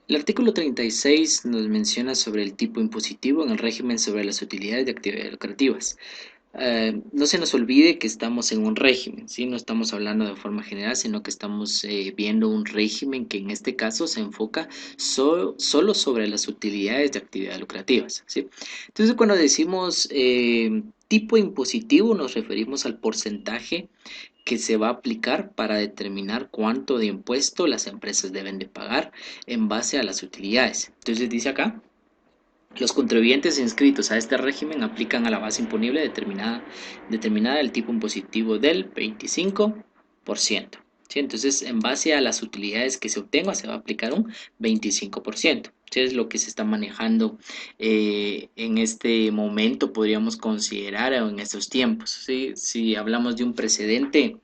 El artículo 36 nos menciona sobre el tipo impositivo en el régimen sobre las utilidades de actividades lucrativas. No se nos olvide que estamos en un régimen, ¿sí? No estamos hablando de forma general, sino que estamos viendo un régimen que en este caso se enfoca solo sobre las utilidades de actividades lucrativas, ¿sí? Entonces, cuando decimos tipo impositivo, nos referimos al porcentaje que se va a aplicar para determinar cuánto de impuesto las empresas deben de pagar en base a las utilidades. Entonces dice acá, los contribuyentes inscritos a este régimen aplican a la base imponible determinada el tipo impositivo del 25%. ¿Sí? Entonces, en base a las utilidades que se obtengan, se va a aplicar un 25%. ¿Sí? Es lo que se está manejando en este momento, podríamos considerar, o en estos tiempos. ¿Sí? Si hablamos de un precedente,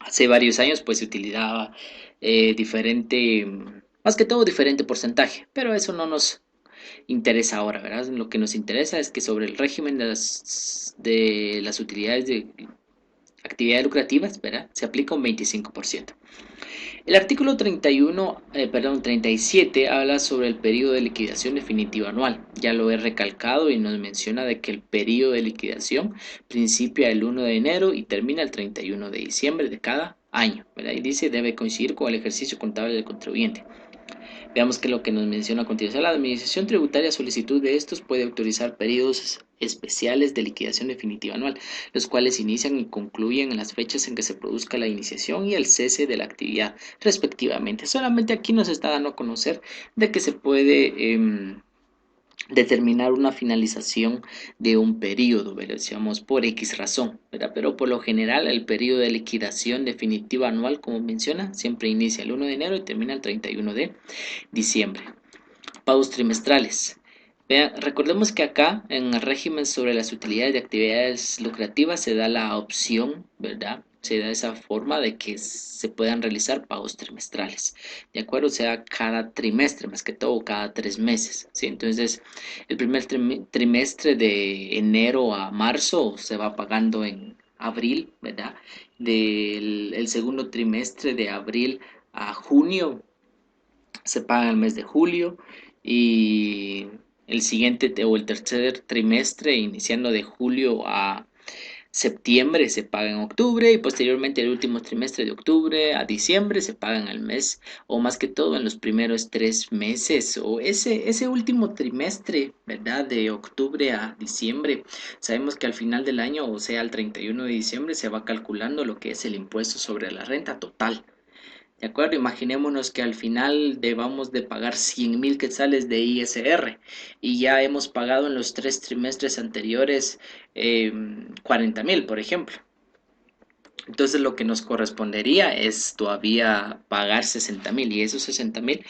hace varios años pues se utilizaba diferente, más que todo diferente porcentaje, pero eso no nos interesa ahora, ¿verdad? Lo que nos interesa es que sobre el régimen de las utilidades de actividades lucrativas, ¿verdad? Se aplica un 25%. El artículo 37 habla sobre el periodo de liquidación definitiva anual. Ya lo he recalcado y nos menciona de que el periodo de liquidación principia el 1 de enero y termina el 31 de diciembre de cada año, ¿verdad? Y dice debe coincidir con el ejercicio contable del contribuyente. Veamos qué es lo que nos menciona a continuación. La Administración Tributaria, a solicitud de estos, puede autorizar periodos especiales de liquidación definitiva anual, los cuales inician y concluyen en las fechas en que se produzca la iniciación y el cese de la actividad, respectivamente. Solamente aquí nos está dando a conocer de que se puede determinar una finalización de un periodo, ¿verdad? Decíamos por X razón, ¿verdad? Pero por lo general el periodo de liquidación definitiva anual, como menciona, siempre inicia el 1 de enero y termina el 31 de diciembre. Pagos trimestrales. Vean, recordemos que acá en el régimen sobre las utilidades de actividades lucrativas se da la opción, ¿verdad? Se da esa forma de que se puedan realizar pagos trimestrales, ¿de acuerdo? O sea, cada trimestre, más que todo, cada 3 meses, ¿sí? Entonces, el primer trimestre de enero a marzo se va pagando en abril, ¿verdad? El segundo trimestre de abril a junio se paga el mes de julio y el siguiente o el tercer trimestre, iniciando de julio a septiembre, se paga en octubre y posteriormente el último trimestre de octubre a diciembre se paga en el mes o más que todo en los primeros 3 meses o ese último trimestre, ¿verdad? De octubre a diciembre. Sabemos que al final del año, o sea, al 31 de diciembre, se va calculando lo que es el impuesto sobre la renta total. ¿De acuerdo? Imaginémonos que al final debamos de pagar 100.000 quetzales de ISR y ya hemos pagado en los 3 trimestres anteriores 40.000, por ejemplo. Entonces lo que nos correspondería es todavía pagar 60.000 y esos 60.000,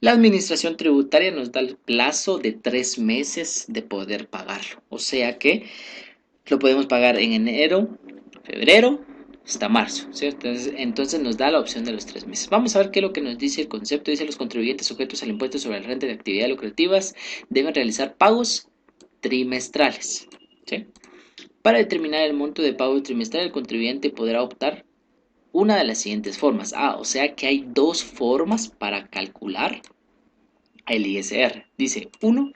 la administración tributaria nos da el plazo de 3 meses de poder pagarlo. O sea que lo podemos pagar en enero, febrero, hasta marzo, ¿cierto? Entonces nos da la opción de los 3 meses. Vamos a ver qué es lo que nos dice el concepto. Dice los contribuyentes sujetos al impuesto sobre la renta de actividades lucrativas deben realizar pagos trimestrales, ¿sí? Para determinar el monto de pago trimestral, el contribuyente podrá optar una de las siguientes formas. O sea que hay dos formas para calcular el ISR. Dice, 1.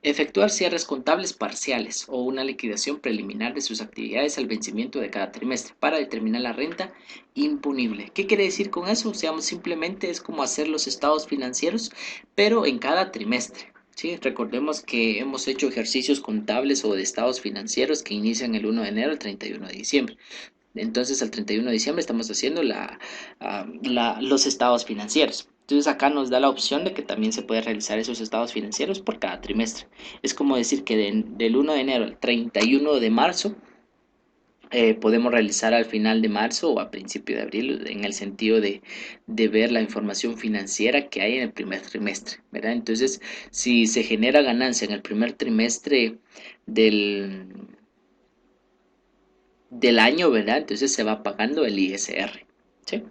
Efectuar cierres contables parciales o una liquidación preliminar de sus actividades al vencimiento de cada trimestre para determinar la renta imponible. ¿Qué quiere decir con eso? O sea, simplemente es como hacer los estados financieros, pero en cada trimestre. ¿Sí? Recordemos que hemos hecho ejercicios contables o de estados financieros que inician el 1 de enero al 31 de diciembre. Entonces, al 31 de diciembre estamos haciendo los estados financieros. Entonces, acá nos da la opción de que también se puede realizar esos estados financieros por cada trimestre. Es como decir que del 1 de enero al 31 de marzo podemos realizar al final de marzo o a principio de abril, en el sentido de ver la información financiera que hay en el primer trimestre, ¿verdad? Entonces, si se genera ganancia en el primer trimestre del, del año, ¿verdad? Entonces se va pagando el ISR, ¿sí?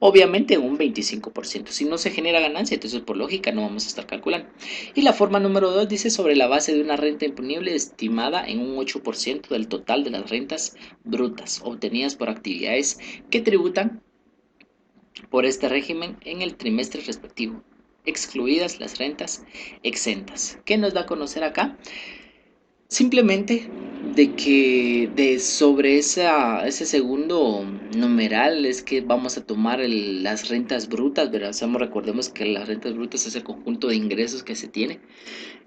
Obviamente un 25%. Si no se genera ganancia, entonces por lógica no vamos a estar calculando. Y la forma número 2 dice sobre la base de una renta imponible estimada en un 8% del total de las rentas brutas obtenidas por actividades que tributan por este régimen en el trimestre respectivo. excluidas las rentas exentas. ¿Qué nos da a conocer acá? Simplemente de que sobre ese segundo numeral es que vamos a tomar las rentas brutas, ¿verdad? Recordemos que las rentas brutas es el conjunto de ingresos que se tiene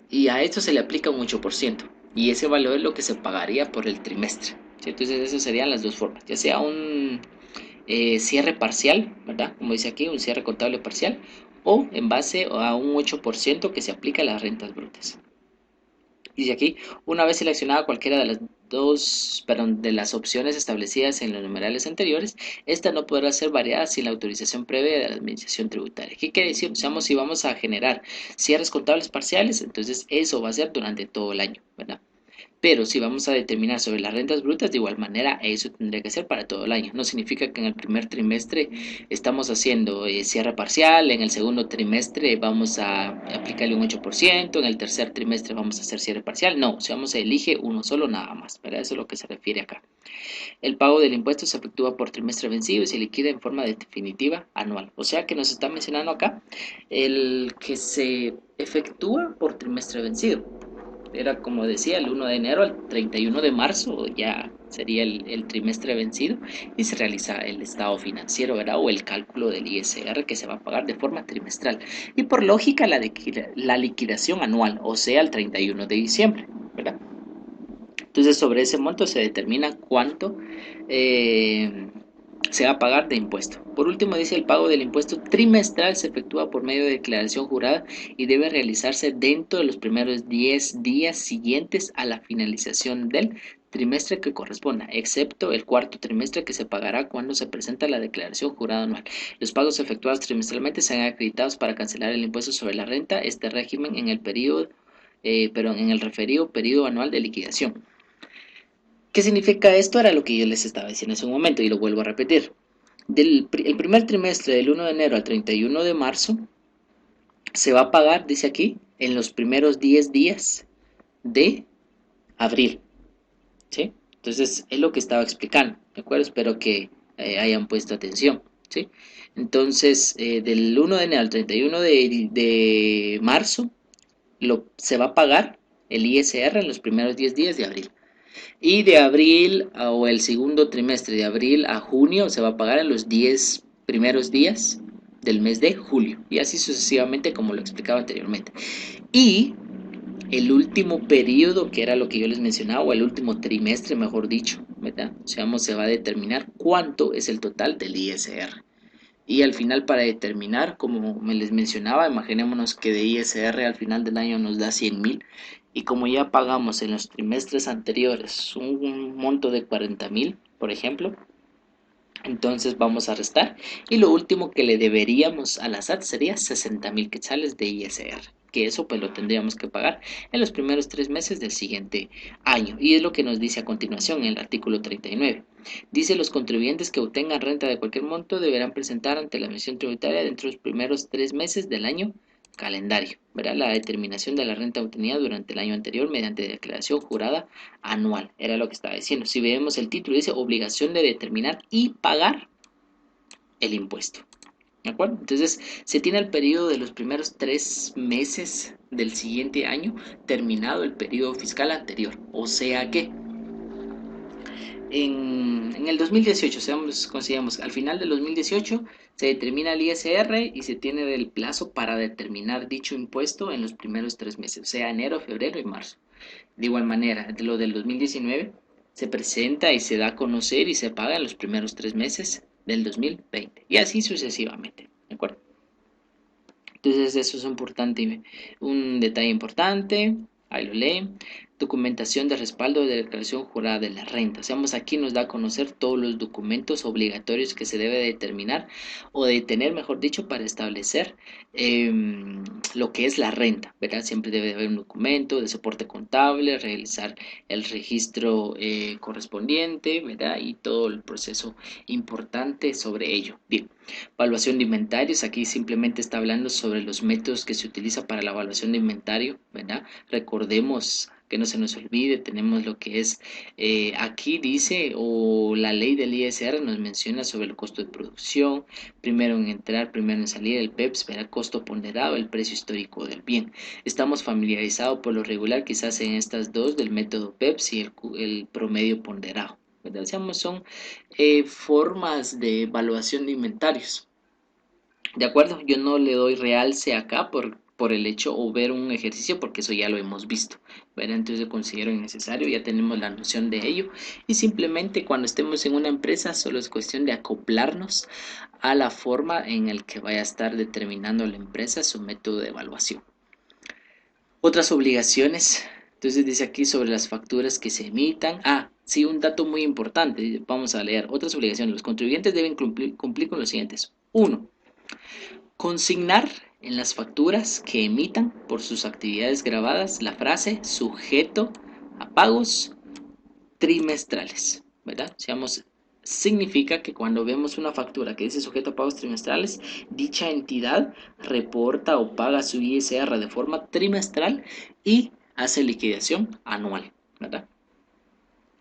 y a esto se le aplica un 8% y ese valor es lo que se pagaría por el trimestre, ¿sí? Entonces esas serían las dos formas, ya sea un cierre parcial, ¿verdad? Como dice aquí, un cierre contable parcial o en base a un 8% que se aplica a las rentas brutas. Dice aquí, una vez seleccionada cualquiera de las de las opciones establecidas en los numerales anteriores, esta no podrá ser variada sin la autorización previa de la Administración Tributaria. ¿Qué quiere decir? Si vamos a generar cierres contables parciales, entonces eso va a ser durante todo el año, ¿verdad? Pero si vamos a determinar sobre las rentas brutas, de igual manera, eso tendría que ser para todo el año. No significa que en el primer trimestre estamos haciendo cierre parcial, en el segundo trimestre vamos a aplicarle un 8%, en el tercer trimestre vamos a hacer cierre parcial. No, si vamos a elige uno solo nada más, ¿verdad? Eso es lo que se refiere acá. El pago del impuesto se efectúa por trimestre vencido y se liquida en forma definitiva anual. O sea que nos está mencionando acá el que se efectúa por trimestre vencido. Era como decía, el 1 de enero al 31 de marzo ya sería el trimestre vencido y se realiza el estado financiero, ¿verdad? O el cálculo del ISR que se va a pagar de forma trimestral. Y por lógica la liquidación anual, o sea, el 31 de diciembre, ¿verdad? Entonces sobre ese monto se determina cuánto se va a pagar de impuesto. Por último dice el pago del impuesto trimestral se efectúa por medio de declaración jurada y debe realizarse dentro de los primeros 10 días siguientes a la finalización del trimestre que corresponda, excepto el cuarto trimestre que se pagará cuando se presenta la declaración jurada anual. Los pagos efectuados trimestralmente serán acreditados para cancelar el impuesto sobre la renta, este régimen en el periodo, en el referido periodo anual de liquidación. ¿Qué significa esto? Era lo que yo les estaba diciendo hace un momento y lo vuelvo a repetir. El primer trimestre del 1 de enero al 31 de marzo se va a pagar, dice aquí, en los primeros 10 días de abril, ¿sí? Entonces es lo que estaba explicando, ¿de acuerdo? Espero que hayan puesto atención, ¿sí? Entonces del 1 de enero al 31 de marzo se va a pagar el ISR en los primeros 10 días de abril. Y de abril o el segundo trimestre de abril a junio se va a pagar en los 10 primeros días del mes de julio. Y así sucesivamente como lo explicaba anteriormente. Y el último periodo, que era lo que yo les mencionaba, o el último trimestre, mejor dicho, ¿verdad? O sea, se va a determinar cuánto es el total del ISR. Y al final para determinar, como me les mencionaba, imaginémonos que de ISR al final del año nos da 100.000 y como ya pagamos en los trimestres anteriores un monto de 40.000, por ejemplo, entonces vamos a restar y lo último que le deberíamos a la SAT sería 60.000 quetzales de ISR, que eso pues lo tendríamos que pagar en los primeros 3 meses del siguiente año. Y es lo que nos dice a continuación en el artículo 39. Dice los contribuyentes que obtengan renta de cualquier monto deberán presentar ante la Administración Tributaria dentro de los primeros 3 meses del año calendario, ¿verdad? La determinación de la renta obtenida durante el año anterior mediante declaración jurada anual, era lo que estaba diciendo. Si vemos el título, dice obligación de determinar y pagar el impuesto, ¿de acuerdo? Entonces, se tiene el periodo de los primeros 3 meses del siguiente año terminado el periodo fiscal anterior, o sea que en el 2018, consideramos, al final del 2018 se determina el ISR y se tiene el plazo para determinar dicho impuesto en los primeros 3 meses, o sea, enero, febrero y marzo. De igual manera, de lo del 2019 se presenta y se da a conocer y se paga en los primeros 3 meses del 2020 y así sucesivamente, ¿de acuerdo? Entonces eso es un detalle importante, ahí lo leen. Documentación de respaldo de declaración jurada de la renta. O sea, aquí nos da a conocer todos los documentos obligatorios que se debe determinar o de tener, mejor dicho, para establecer lo que es la renta, ¿verdad? Siempre debe haber un documento de soporte contable, realizar el registro correspondiente, ¿verdad? Y todo el proceso importante sobre ello. Bien. Evaluación de inventarios, aquí simplemente está hablando sobre los métodos que se utiliza para la evaluación de inventario, ¿verdad? Recordemos Que no se nos olvide, tenemos lo que es, aquí dice, o la ley del ISR nos menciona sobre el costo de producción, primero en entrar, primero en salir, el PEPS, verá costo ponderado, el precio histórico del bien. Estamos familiarizados por lo regular quizás en estas dos del método PEPS y el promedio ponderado. ¿Verdad? Digamos, son formas de evaluación de inventarios. ¿De acuerdo? Yo no le doy realce acá por el hecho o ver un ejercicio porque eso ya lo hemos visto. ¿Verdad? Entonces considero innecesario, ya tenemos la noción de ello y simplemente cuando estemos en una empresa solo es cuestión de acoplarnos a la forma en el que vaya a estar determinando la empresa su método de evaluación. Otras obligaciones, entonces dice aquí sobre las facturas que se emitan. Ah, sí, un dato muy importante, vamos a leer. Otras obligaciones, los contribuyentes deben cumplir con los siguientes. 1. Consignar en las facturas que emitan por sus actividades grabadas la frase sujeto a pagos trimestrales, ¿verdad? Significa que cuando vemos una factura que dice sujeto a pagos trimestrales, dicha entidad reporta o paga su ISR de forma trimestral y hace liquidación anual, ¿verdad?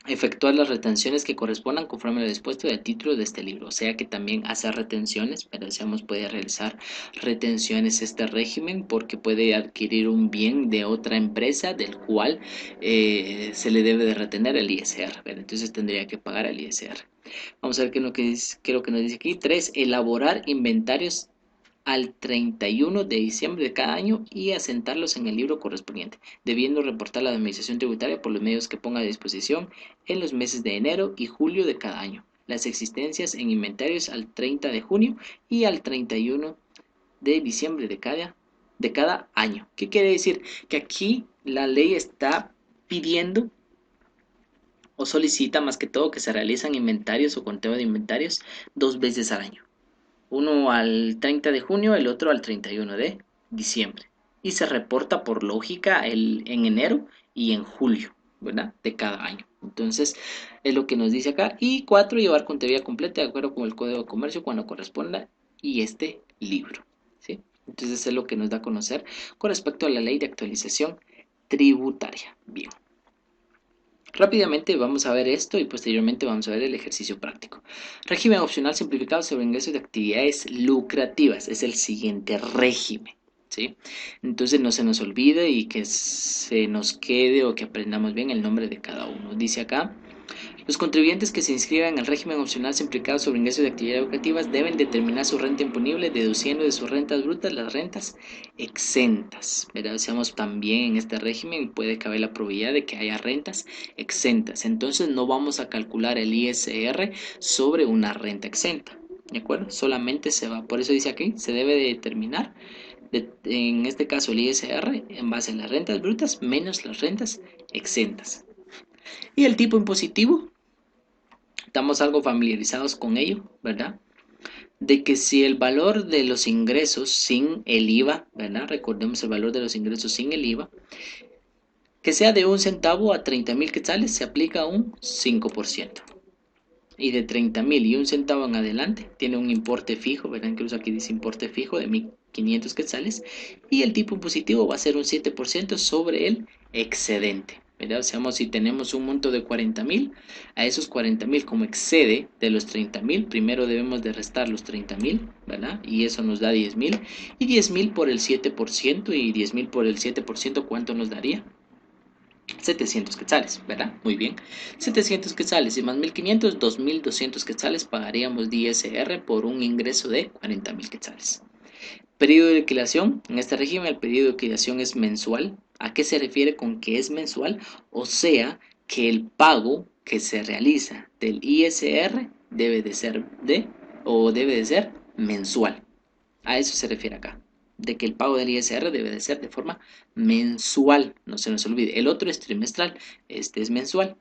Efectuar las retenciones que correspondan conforme a lo dispuesto del título de este libro, o sea que también hace retenciones, pero decíamos puede realizar retenciones este régimen porque puede adquirir un bien de otra empresa del cual se le debe de retener el ISR, ¿verdad? Entonces tendría que pagar el ISR. Vamos a ver qué es lo que nos dice aquí. 3. Elaborar inventarios al 31 de diciembre de cada año y asentarlos en el libro correspondiente, debiendo reportar la administración tributaria por los medios que ponga a disposición en los meses de enero y julio de cada año. Las existencias en inventarios al 30 de junio y al 31 de diciembre de cada año. ¿Qué quiere decir? Que aquí la ley está pidiendo o solicita más que todo que se realizan inventarios o conteo de inventarios 2 veces al año. Uno al 30 de junio, el otro al 31 de diciembre. Y se reporta por lógica en enero y en julio, ¿verdad? De cada año. Entonces, es lo que nos dice acá. Y 4, llevar contabilidad completa de acuerdo con el Código de Comercio cuando corresponda y este libro, ¿sí? Entonces, es lo que nos da a conocer con respecto a la ley de actualización tributaria. Bien. Rápidamente vamos a ver esto y posteriormente vamos a ver el ejercicio práctico. Régimen opcional simplificado sobre ingresos de actividades lucrativas. Es el siguiente régimen, ¿sí? Entonces no se nos olvide y que se nos quede o que aprendamos bien el nombre de cada uno. Dice acá, los contribuyentes que se inscriban en el régimen opcional simplificado sobre ingresos de actividades educativas deben determinar su renta imponible deduciendo de sus rentas brutas las rentas exentas. ¿Verdad? Decíamos también en este régimen puede caber la probabilidad de que haya rentas exentas. Entonces no vamos a calcular el ISR sobre una renta exenta. ¿De acuerdo? Solamente se va, por eso dice aquí, se debe de determinar en este caso el ISR en base a las rentas brutas menos las rentas exentas. Y el tipo impositivo, estamos algo familiarizados con ello, ¿verdad? De que si el valor de los ingresos sin el IVA, ¿verdad? Recordemos el valor de los ingresos sin el IVA, que sea de 1 centavo a 30.000 quetzales, se aplica un 5%. Y de 30.000 y 1 centavo en adelante, tiene un importe fijo, ¿verdad? Incluso aquí dice importe fijo de 1.500 quetzales. Y el tipo impositivo va a ser un 7% sobre el excedente. ¿Verdad? O sea, si tenemos un monto de 40.000, a esos 40.000 como excede de los 30.000, primero debemos de restar los 30.000, ¿verdad? Y eso nos da 10.000. Y 10.000 por el 7% y 10.000 por el 7%, ¿cuánto nos daría? 700 quetzales, ¿verdad? Muy bien. 700 quetzales y más 1.500, 2.200 quetzales pagaríamos de ISR por un ingreso de 40.000 quetzales. Periodo de liquidación. En este régimen el periodo de liquidación es mensual. ¿A qué se refiere con que es mensual? O sea, que el pago que se realiza del ISR debe de ser mensual. A eso se refiere acá, de que el pago del ISR debe de ser de forma mensual, no se nos olvide. El otro es trimestral, este es mensual.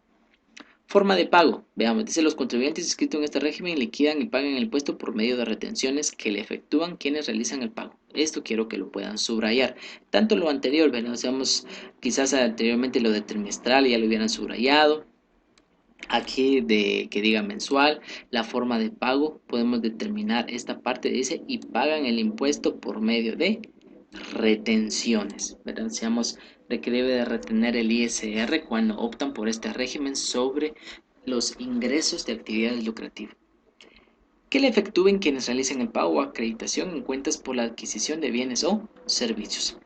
Forma de pago, veamos, dice los contribuyentes inscritos en este régimen liquidan y pagan el impuesto por medio de retenciones que le efectúan quienes realizan el pago. Esto quiero que lo puedan subrayar. Tanto lo anterior, veamos, quizás anteriormente lo de trimestral ya lo hubieran subrayado. Aquí de que diga mensual, la forma de pago, podemos determinar esta parte, dice, y pagan el impuesto por medio de retenciones, ¿verdad? Seamos de que debe de retener el ISR cuando optan por este régimen sobre los ingresos de actividades lucrativas, que le efectúen quienes realicen el pago o acreditación en cuentas por la adquisición de bienes o servicios.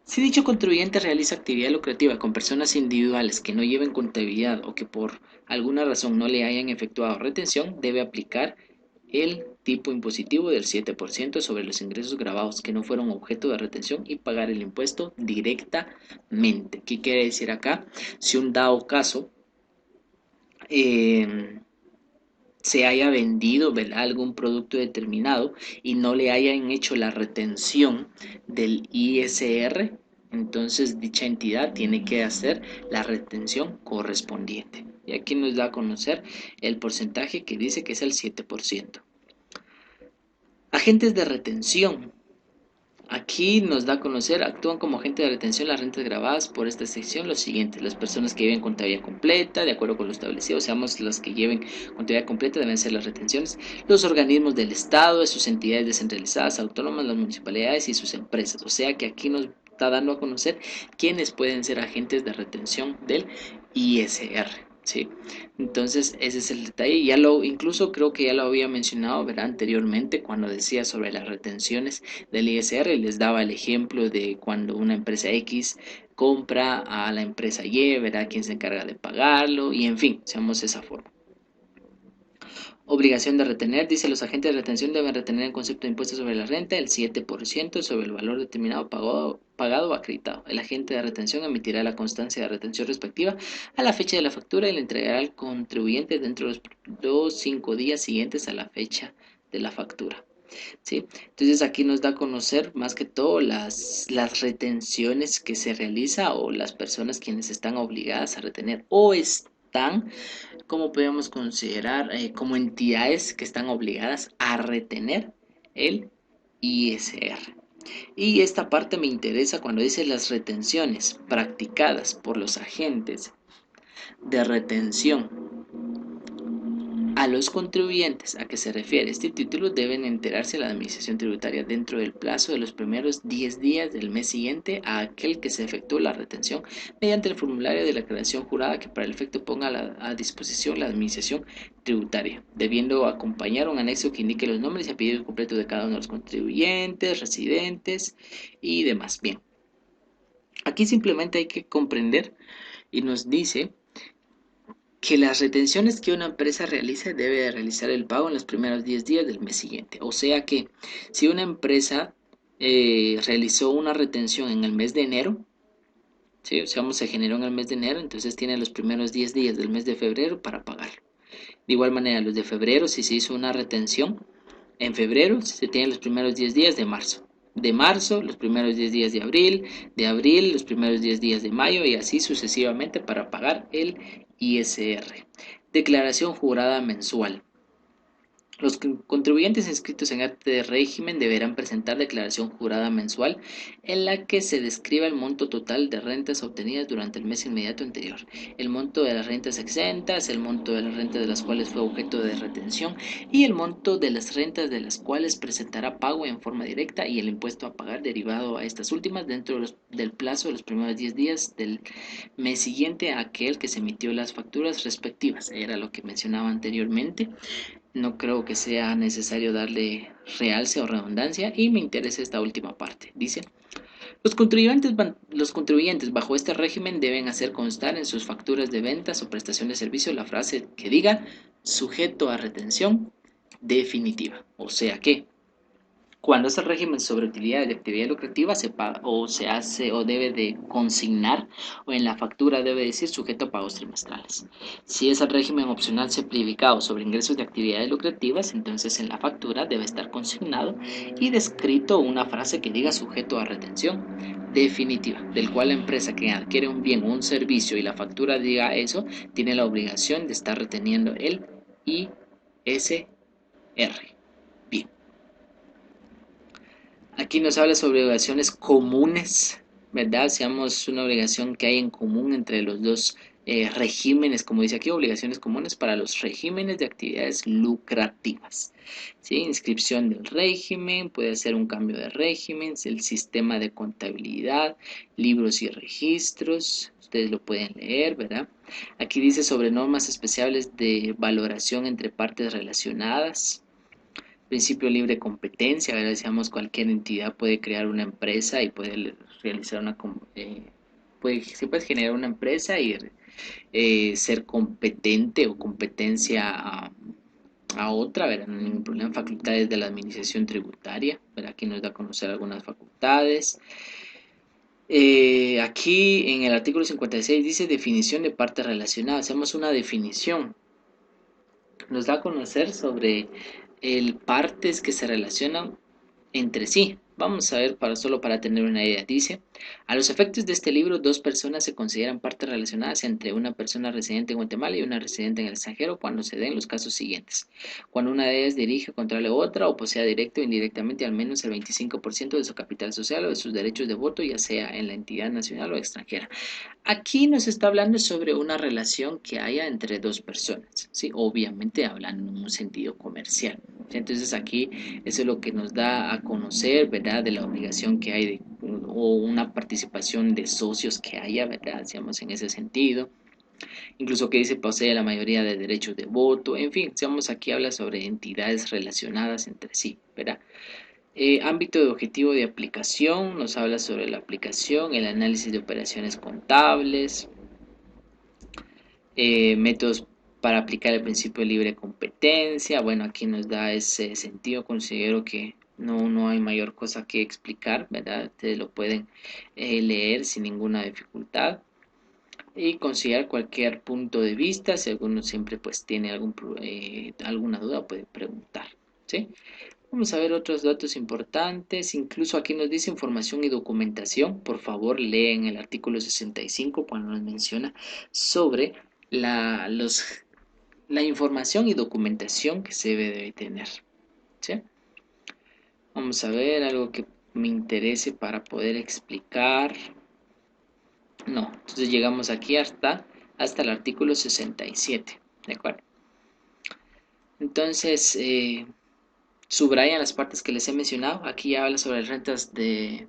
Si dicho contribuyente realiza actividad lucrativa con personas individuales que no lleven contabilidad o que por alguna razón no le hayan efectuado retención, debe aplicar el tipo impositivo del 7% sobre los ingresos grabados que no fueron objeto de retención y pagar el impuesto directamente. ¿Qué quiere decir acá? Si un dado caso eh, se haya vendido, ¿verdad?, algún producto determinado y no le hayan hecho la retención del ISR, entonces dicha entidad tiene que hacer la retención correspondiente. Y aquí nos da a conocer el porcentaje que dice que es el 7%. Agentes de retención. Aquí nos da a conocer, actúan como agente de retención las rentas grabadas por esta sección los siguientes: las personas que lleven contabilidad completa, de acuerdo con lo establecido, seamos las que lleven contabilidad completa deben ser las retenciones, los organismos del Estado, de sus entidades descentralizadas, autónomas, las municipalidades y sus empresas. O sea que aquí nos está dando a conocer quiénes pueden ser agentes de retención del ISR. ¿Sí? Entonces ese es el detalle. Incluso creo que ya lo había mencionado, ¿verdad?, anteriormente cuando decía sobre las retenciones del ISR, les daba el ejemplo de cuando una empresa X compra a la empresa Y, ¿verdad?, quién se encarga de pagarlo y en fin, seamos esa forma. Obligación de retener, dice: los agentes de retención deben retener en concepto de impuesto sobre la renta el 7% sobre el valor determinado pagado o acreditado. El agente de retención emitirá la constancia de retención respectiva a la fecha de la factura y la entregará al contribuyente dentro de los 5 días siguientes a la fecha de la factura. ¿Sí? Entonces aquí nos da a conocer más que todo las retenciones que se realiza o las personas quienes están obligadas a retener o están, como podemos considerar, como entidades que están obligadas a retener el ISR. Y esta parte me interesa cuando dice las retenciones practicadas por los agentes de retención a los contribuyentes a que se refiere este título deben enterarse a la Administración Tributaria dentro del plazo de los primeros 10 días del mes siguiente a aquel que se efectuó la retención mediante el formulario de la declaración jurada que para el efecto ponga a disposición la Administración Tributaria, debiendo acompañar un anexo que indique los nombres y apellidos completos de cada uno de los contribuyentes, residentes y demás. Bien, aquí simplemente hay que comprender y nos dice que las retenciones que una empresa realiza debe de realizar el pago en los primeros 10 días del mes siguiente. O sea que si una empresa realizó una retención en el mes de enero, ¿sí?, o sea, se generó en el mes de enero, entonces tiene los primeros 10 días del mes de febrero para pagarlo. De igual manera, los de febrero, si se hizo una retención en febrero, se tienen los primeros 10 días de marzo, los primeros 10 días de abril, los primeros 10 días de mayo y así sucesivamente para pagar el ISR. Declaración jurada mensual. Los contribuyentes inscritos en acta de régimen deberán presentar declaración jurada mensual en la que se describa el monto total de rentas obtenidas durante el mes inmediato anterior, el monto de las rentas exentas, el monto de las rentas de las cuales fue objeto de retención y el monto de las rentas de las cuales presentará pago en forma directa y el impuesto a pagar derivado a estas últimas dentro del plazo de los primeros 10 días del mes siguiente a aquel que se emitió las facturas respectivas. Era lo que mencionaba anteriormente. No creo que sea necesario darle realce o redundancia y me interesa esta última parte. Dice: los contribuyentes bajo este régimen deben hacer constar en sus facturas de ventas o prestación de servicio la frase que diga sujeto a retención definitiva. O sea que cuando es el régimen sobre utilidades de actividad lucrativa se paga o se hace o debe de consignar o en la factura debe decir sujeto a pagos trimestrales. Si es el régimen opcional simplificado sobre ingresos de actividades lucrativas, entonces en la factura debe estar consignado y descrito una frase que diga sujeto a retención definitiva, del cual la empresa que adquiere un bien o un servicio y la factura diga eso, tiene la obligación de estar reteniendo el ISR. Bien. Aquí nos habla sobre obligaciones comunes, ¿verdad? Seamos una obligación que hay en común entre los dos regímenes, como dice aquí, obligaciones comunes para los regímenes de actividades lucrativas. ¿Sí? Inscripción del régimen, puede ser un cambio de régimen, el sistema de contabilidad, libros y registros, ustedes lo pueden leer, ¿verdad? Aquí dice sobre normas especiales de valoración entre partes relacionadas. Principio libre competencia, ¿verdad? Decíamos, cualquier entidad puede crear una empresa y puede realizar se puede generar una empresa y ser competente o competencia a otra, ¿verdad? No hay ningún problema. Facultades de la administración tributaria, ¿verdad? Aquí nos da a conocer algunas facultades. Aquí en el artículo 56 dice definición de partes relacionadas. Hacemos una definición. Nos da a conocer sobre el partes que se relacionan entre sí. Vamos a ver solo para tener una idea. Dice, a los efectos de este libro, dos personas se consideran partes relacionadas entre una persona residente en Guatemala y una residente en el extranjero cuando se den los casos siguientes. Cuando una de ellas dirige, controla otra o posea directo o indirectamente al menos el 25% de su capital social o de sus derechos de voto, ya sea en la entidad nacional o extranjera. Aquí nos está hablando sobre una relación que haya entre dos personas, ¿sí? Obviamente hablando en un sentido comercial. ¿Sí? Entonces aquí eso es lo que nos da a conocer, ¿verdad? De la obligación que hay o una participación de socios que haya, ¿verdad? Digamos en ese sentido. Incluso que dice posee la mayoría de derechos de voto. En fin, digamos aquí habla sobre entidades relacionadas entre sí, ¿verdad? Ámbito de objetivo de aplicación, nos habla sobre la aplicación, el análisis de operaciones contables, métodos para aplicar el principio de libre competencia. Bueno, aquí nos da ese sentido, considero que no hay mayor cosa que explicar, ¿verdad? Ustedes lo pueden leer sin ninguna dificultad y considerar cualquier punto de vista. Si alguno siempre pues tiene alguna duda, puede preguntar, ¿sí? Vamos a ver otros datos importantes. Incluso aquí nos dice información y documentación. Por favor, leen el artículo 65 cuando nos menciona sobre la información y documentación que se debe tener. ¿Sí? Vamos a ver algo que me interese para poder explicar. No, entonces llegamos aquí hasta el artículo 67. ¿De acuerdo? Entonces, subrayan las partes que les he mencionado. Aquí ya habla sobre rentas de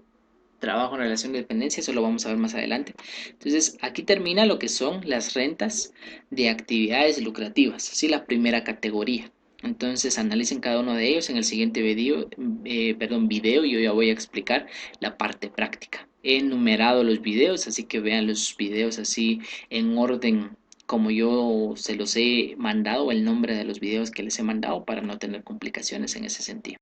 trabajo en relación de dependencia, eso lo vamos a ver más adelante. Entonces, aquí termina lo que son las rentas de actividades lucrativas, así la primera categoría. Entonces, analicen cada uno de ellos en el siguiente video, yo ya voy a explicar la parte práctica. He enumerado los videos, así que vean los videos así en orden como yo se los he mandado, el nombre de los videos que les he mandado para no tener complicaciones en ese sentido.